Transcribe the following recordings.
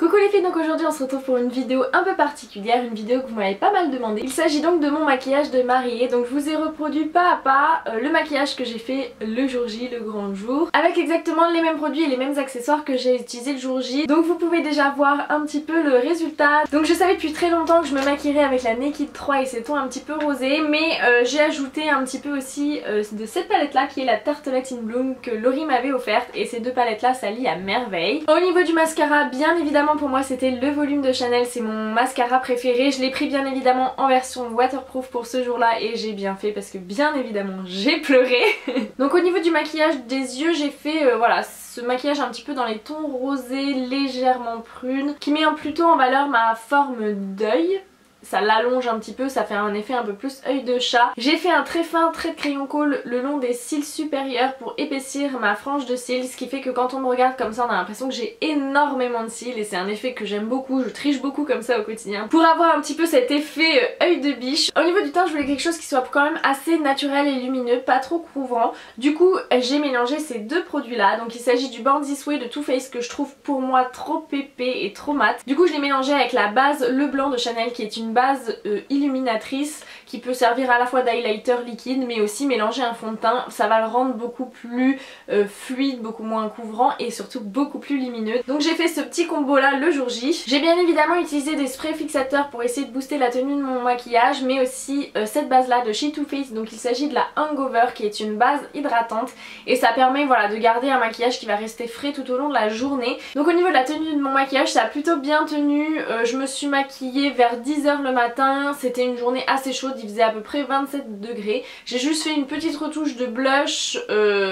Coucou les filles, donc aujourd'hui on se retrouve pour une vidéo un peu particulière, une vidéo que vous m'avez pas mal demandé. Il s'agit donc de mon maquillage de mariée, donc je vous ai reproduit pas à pas le maquillage que j'ai fait le jour J, le grand jour, avec exactement les mêmes produits et les mêmes accessoires que j'ai utilisés le jour J. Donc vous pouvez déjà voir un petit peu le résultat. Donc je savais depuis très longtemps que je me maquillerais avec la Naked 3 et ces tons un petit peu rosés, mais j'ai ajouté un petit peu aussi de cette palette là qui est la Tartelette in Bloom que Laurie m'avait offerte, et ces deux palettes là s'allient à merveille. Au niveau du mascara, bien évidemment pour moi c'était le volume de Chanel, c'est mon mascara préféré. Je l'ai pris bien évidemment en version waterproof pour ce jour là et j'ai bien fait parce que bien évidemment j'ai pleuré. Donc au niveau du maquillage des yeux, j'ai fait voilà, ce maquillage un petit peu dans les tons rosés légèrement prunes qui met plutôt en valeur ma forme d'œil. Ça l'allonge un petit peu, ça fait un effet un peu plus œil de chat. J'ai fait un très fin trait de crayon colle le long des cils supérieurs pour épaissir ma frange de cils, ce qui fait que quand on me regarde comme ça on a l'impression que j'ai énormément de cils, et c'est un effet que j'aime beaucoup, je triche beaucoup comme ça au quotidien pour avoir un petit peu cet effet œil de biche. Au niveau du teint, je voulais quelque chose qui soit quand même assez naturel et lumineux, pas trop couvrant. Du coup j'ai mélangé ces deux produits là, donc il s'agit du Born This Way de Too Faced que je trouve pour moi trop épais et trop mat. Du coup je l'ai mélangé avec la base Le Blanc de Chanel qui est une base illuminatrice qui peut servir à la fois d'highlighter liquide mais aussi mélanger un fond de teint. Ça va le rendre beaucoup plus fluide, beaucoup moins couvrant et surtout beaucoup plus lumineux. Donc j'ai fait ce petit combo là le jour J. J'ai bien évidemment utilisé des sprays fixateurs pour essayer de booster la tenue de mon maquillage, mais aussi cette base là de chez Too Faced. Donc il s'agit de la Hangover qui est une base hydratante et ça permet voilà de garder un maquillage qui va rester frais tout au long de la journée. Donc au niveau de la tenue de mon maquillage, ça a plutôt bien tenu. Je me suis maquillée vers 10h le matin, c'était une journée assez chaude, il faisait à peu près 27 degrés. J'ai juste fait une petite retouche de blush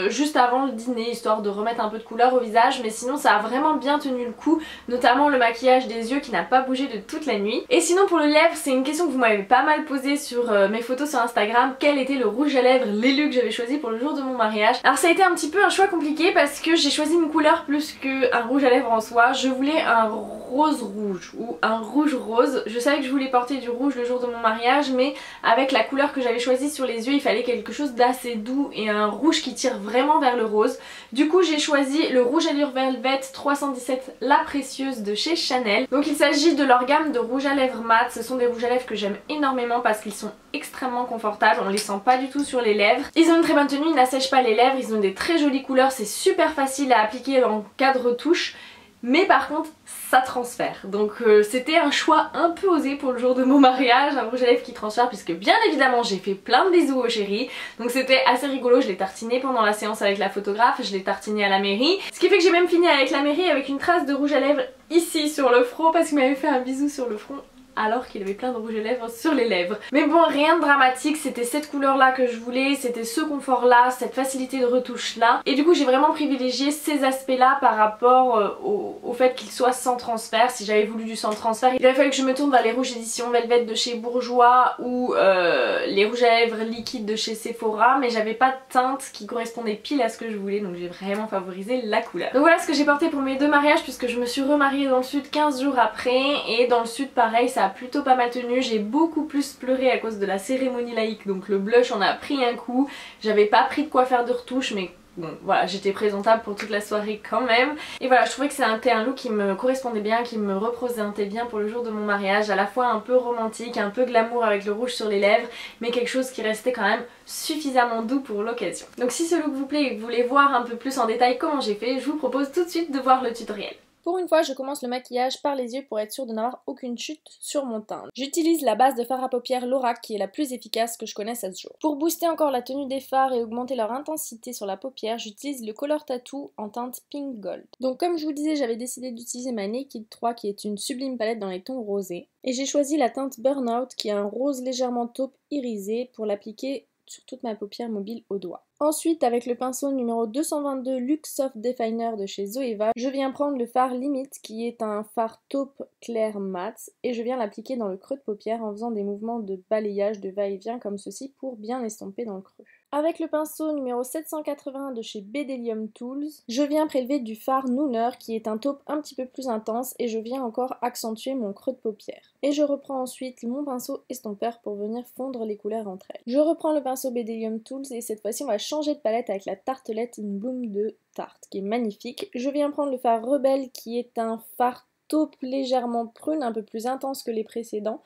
juste avant le dîner, histoire de remettre un peu de couleur au visage, mais sinon ça a vraiment bien tenu le coup, notamment le maquillage des yeux qui n'a pas bougé de toute la nuit. Et sinon pour le lèvre, c'est une question que vous m'avez pas mal posée sur mes photos sur Instagram, quel était le rouge à lèvres, l'élu que j'avais choisi pour le jour de mon mariage. Alors ça a été un petit peu un choix compliqué parce que j'ai choisi une couleur plus qu'un rouge à lèvres en soi. Je voulais un rose rouge ou un rouge rose. Je savais que je voulais porter du rouge le jour de mon mariage, mais avec la couleur que j'avais choisie sur les yeux il fallait quelque chose d'assez doux et un rouge qui tire vraiment vers le rose. Du coup j'ai choisi le rouge allure Velvet 317 La Précieuse de chez Chanel. Donc il s'agit de leur gamme de rouge à lèvres mat. Ce sont des rouges à lèvres que j'aime énormément parce qu'ils sont extrêmement confortables, on les sent pas du tout sur les lèvres. Ils ont une très bonne tenue, ils n'assèchent pas les lèvres, ils ont des très jolies couleurs, c'est super facile à appliquer en cas de retouche. Mais par contre ça transfère, donc c'était un choix un peu osé pour le jour de mon mariage, un rouge à lèvres qui transfère, puisque bien évidemment j'ai fait plein de bisous au chéri, donc c'était assez rigolo. Je l'ai tartiné pendant la séance avec la photographe, je l'ai tartiné à la mairie, ce qui fait que j'ai même fini avec la mairie avec une trace de rouge à lèvres ici sur le front parce qu'il m'avait fait un bisou sur le front alors qu'il avait plein de rouge à lèvres sur les lèvres. Mais bon, rien de dramatique, c'était cette couleur là que je voulais, c'était ce confort là, cette facilité de retouche là, et du coup j'ai vraiment privilégié ces aspects là par rapport au fait qu'ils soient sans transfert. Si j'avais voulu du sans transfert, il aurait fallu que je me tourne vers les rouges éditions Velvet de chez Bourjois ou les rouges à lèvres liquides de chez Sephora, mais j'avais pas de teinte qui correspondait pile à ce que je voulais, donc j'ai vraiment favorisé la couleur. Donc voilà ce que j'ai porté pour mes deux mariages, puisque je me suis remariée dans le sud 15 jours après, et dans le sud pareil ça a plutôt pas mal tenu. J'ai beaucoup plus pleuré à cause de la cérémonie laïque, donc le blush en a pris un coup. J'avais pas pris de quoi faire de retouche, mais bon voilà, j'étais présentable pour toute la soirée quand même. Et voilà, je trouvais que c'était un look qui me correspondait bien, qui me représentait bien pour le jour de mon mariage, à la fois un peu romantique, un peu glamour avec le rouge sur les lèvres, mais quelque chose qui restait quand même suffisamment doux pour l'occasion. Donc si ce look vous plaît et que vous voulez voir un peu plus en détail comment j'ai fait, je vous propose tout de suite de voir le tutoriel. Pour une fois, je commence le maquillage par les yeux pour être sûre de n'avoir aucune chute sur mon teint. J'utilise la base de fard à paupières Lorac qui est la plus efficace que je connaisse à ce jour. Pour booster encore la tenue des fards et augmenter leur intensité sur la paupière, j'utilise le Color Tattoo en teinte Pink Gold. Donc comme je vous le disais, j'avais décidé d'utiliser ma Naked 3 qui est une sublime palette dans les tons rosés. Et j'ai choisi la teinte Burnout qui est un rose légèrement taupe irisé pour l'appliquer sur toute ma paupière mobile au doigt. Ensuite, avec le pinceau numéro 222 Luxe Soft Definer de chez Zoeva, je viens prendre le fard Limit qui est un fard taupe clair mat et je viens l'appliquer dans le creux de paupière en faisant des mouvements de balayage de va-et-vient comme ceci pour bien estomper dans le creux. Avec le pinceau numéro 780 de chez Bedelium Tools, je viens prélever du fard Nooner qui est un taupe un petit peu plus intense et je viens encore accentuer mon creux de paupière. Et je reprends ensuite mon pinceau estompeur pour venir fondre les couleurs entre elles. Je reprends le pinceau Bedelium Tools et cette fois-ci on va changer de palette avec la Tartelette in Bloom de Tarte qui est magnifique. Je viens prendre le fard Rebelle qui est un fard taupe légèrement prune, un peu plus intense que les précédents.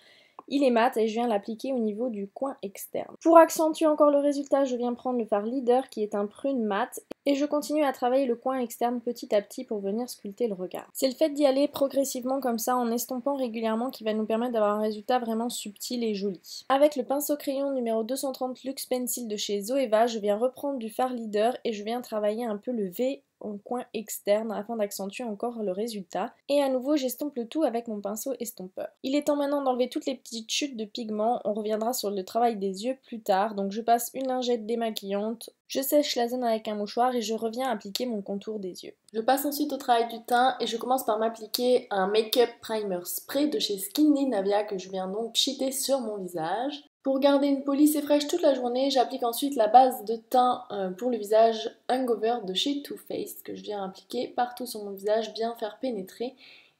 Il est mat et je viens l'appliquer au niveau du coin externe. Pour accentuer encore le résultat, je viens prendre le fard Leader qui est un prune mat et je continue à travailler le coin externe petit à petit pour venir sculpter le regard. C'est le fait d'y aller progressivement comme ça en estompant régulièrement qui va nous permettre d'avoir un résultat vraiment subtil et joli. Avec le pinceau crayon numéro 230 Luxe Pencil de chez Zoeva, je viens reprendre du fard Leader et je viens travailler un peu le V en coin externe afin d'accentuer encore le résultat. Et à nouveau j'estompe le tout avec mon pinceau estompeur. Il est temps maintenant d'enlever toutes les petites chutes de pigments, on reviendra sur le travail des yeux plus tard, donc je passe une lingette démaquillante, je sèche la zone avec un mouchoir et je reviens appliquer mon contour des yeux. Je passe ensuite au travail du teint et je commence par m'appliquer un Make-up Primer Spray de chez Skinny Navia que je viens donc cheater sur mon visage. Pour garder une police et fraîche toute la journée, j'applique ensuite la base de teint pour le visage Hangover de chez Too Faced que je viens appliquer partout sur mon visage, bien faire pénétrer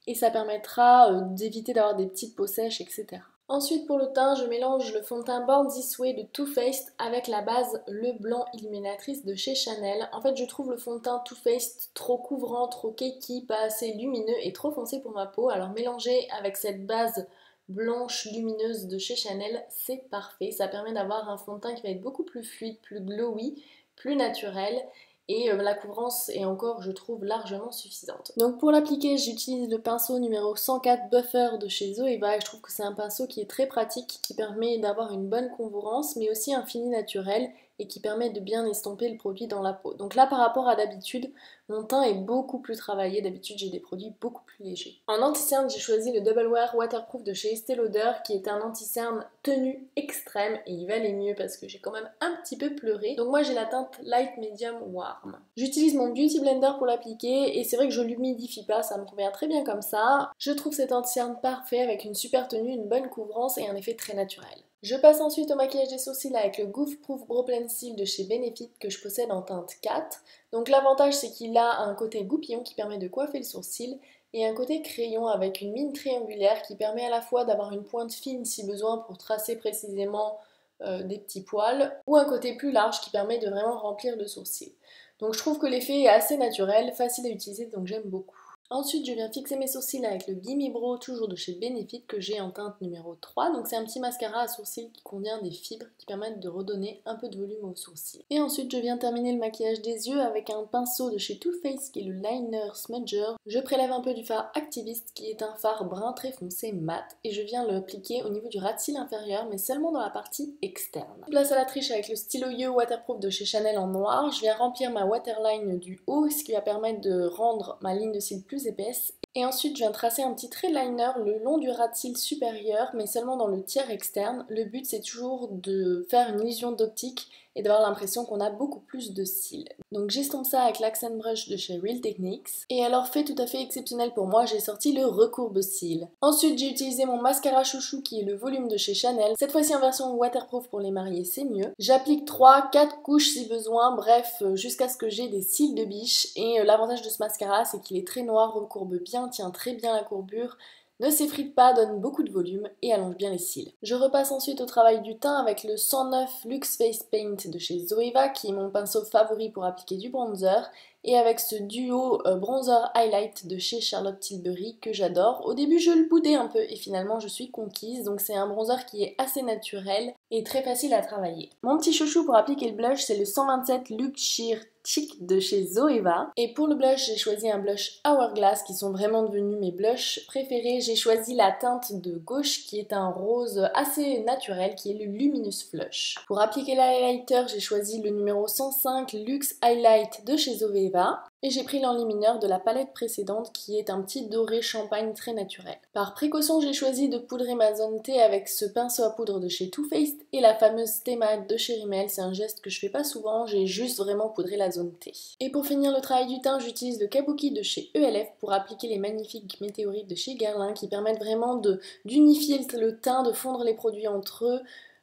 et ça permettra d'éviter d'avoir des petites peaux sèches, etc. Ensuite pour le teint, je mélange le fond de teint Born This Way de Too Faced avec la base Le Blanc Illuminatrice de chez Chanel. En fait je trouve le fond de teint Too Faced trop couvrant, trop cakey, pas assez lumineux et trop foncé pour ma peau, alors mélanger avec cette base blanche lumineuse de chez Chanel, c'est parfait. Ça permet d'avoir un fond de teint qui va être beaucoup plus fluide, plus glowy, plus naturel et la couvrance est encore, je trouve, largement suffisante. Donc pour l'appliquer, j'utilise le pinceau numéro 104 Buffer de chez Zoeva et je trouve que c'est un pinceau qui est très pratique, qui permet d'avoir une bonne couvrance mais aussi un fini naturel et qui permet de bien estomper le produit dans la peau. Donc là par rapport à d'habitude, mon teint est beaucoup plus travaillé, d'habitude j'ai des produits beaucoup plus légers. En anti-cerne, j'ai choisi le Double Wear Waterproof de chez Estée Lauder qui est un anti-cerne tenue extrême et il valait mieux parce que j'ai quand même un petit peu pleuré. Donc moi j'ai la teinte Light Medium Warm. J'utilise mon Beauty Blender pour l'appliquer et c'est vrai que je l'humidifie pas, ça me convient très bien comme ça. Je trouve cet anti-cerne parfait avec une super tenue, une bonne couvrance et un effet très naturel. Je passe ensuite au maquillage des sourcils avec le Goof Proof Brow Pencil de chez Benefit que je possède en teinte 4. Donc l'avantage c'est qu'il a un côté goupillon qui permet de coiffer le sourcil et un côté crayon avec une mine triangulaire qui permet à la fois d'avoir une pointe fine si besoin pour tracer précisément des petits poils ou un côté plus large qui permet de vraiment remplir le sourcil. Donc je trouve que l'effet est assez naturel, facile à utiliser donc j'aime beaucoup. Ensuite, je viens fixer mes sourcils avec le Gimme Brow, toujours de chez Benefit, que j'ai en teinte numéro 3. Donc c'est un petit mascara à sourcils qui contient des fibres qui permettent de redonner un peu de volume aux sourcils. Et ensuite, je viens terminer le maquillage des yeux avec un pinceau de chez Too Faced qui est le Liner Smudger. Je prélève un peu du fard Activist qui est un fard brun très foncé mat et je viens l'appliquer au niveau du ras de cils inférieur mais seulement dans la partie externe. Place à la triche avec le stylo Yo Waterproof de chez Chanel en noir. Je viens remplir ma waterline du haut, ce qui va permettre de rendre ma ligne de cils plus épaisse. Et ensuite je viens tracer un petit trait liner le long du ras de cils supérieur mais seulement dans le tiers externe. Le but c'est toujours de faire une illusion d'optique et d'avoir l'impression qu'on a beaucoup plus de cils. Donc j'estompe ça avec l'Accent Brush de chez Real Techniques. Et alors fait tout à fait exceptionnel pour moi, j'ai sorti le recourbe cils. Ensuite j'ai utilisé mon mascara chouchou qui est le volume de chez Chanel. Cette fois-ci en version waterproof pour les mariés c'est mieux. J'applique 3-4 couches si besoin, bref jusqu'à ce que j'ai des cils de biche. Et l'avantage de ce mascara c'est qu'il est très noir, recourbe bien, tient très bien la courbure, ne s'effrite pas, donne beaucoup de volume et allonge bien les cils. Je repasse ensuite au travail du teint avec le 109 Luxe Face Paint de chez Zoeva qui est mon pinceau favori pour appliquer du bronzer et avec ce duo bronzer highlight de chez Charlotte Tilbury que j'adore. Au début je le boudais un peu et finalement je suis conquise, donc c'est un bronzer qui est assez naturel et très facile à travailler. Mon petit chouchou pour appliquer le blush c'est le 127 Luxe Sheer Chic de chez Zoeva. Et pour le blush, j'ai choisi un blush Hourglass qui sont vraiment devenus mes blushs préférés. J'ai choisi la teinte de gauche qui est un rose assez naturel qui est le Luminous Flush. Pour appliquer l'highlighter, j'ai choisi le numéro 105 Luxe Highlight de chez Zoeva. Et j'ai pris l'enlumineur de la palette précédente qui est un petit doré champagne très naturel. Par précaution, j'ai choisi de poudrer ma zone T avec ce pinceau à poudre de chez Too Faced et la fameuse T-Matte de chez Rimmel. C'est un geste que je fais pas souvent, j'ai juste vraiment poudré la zone T. Et pour finir le travail du teint, j'utilise le Kabuki de chez ELF pour appliquer les magnifiques météorites de chez Guerlain qui permettent vraiment d'unifier le teint, de fondre les produits entre eux,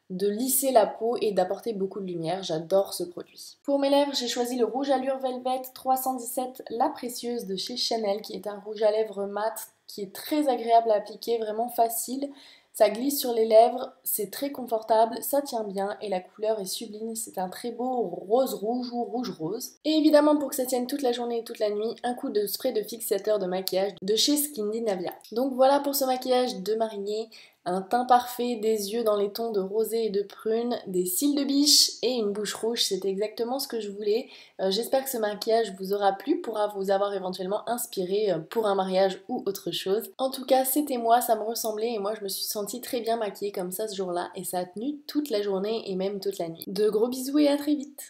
de lisser la peau et d'apporter beaucoup de lumière, j'adore ce produit. Pour mes lèvres, j'ai choisi le rouge Allure Velvet 317 La Précieuse de chez Chanel qui est un rouge à lèvres mat qui est très agréable à appliquer, vraiment facile. Ça glisse sur les lèvres, c'est très confortable, ça tient bien et la couleur est sublime, c'est un très beau rose rouge ou rouge rose. Et évidemment pour que ça tienne toute la journée et toute la nuit, un coup de spray de fixateur de maquillage de chez Skindinavia. Donc voilà pour ce maquillage de marinier. Un teint parfait, des yeux dans les tons de rosé et de prune, des cils de biche et une bouche rouge, c'était exactement ce que je voulais. J'espère que ce maquillage vous aura plu, pourra vous avoir éventuellement inspiré pour un mariage ou autre chose. En tout cas, c'était moi, ça me ressemblait et moi je me suis sentie très bien maquillée comme ça ce jour-là et ça a tenu toute la journée et même toute la nuit. De gros bisous et à très vite!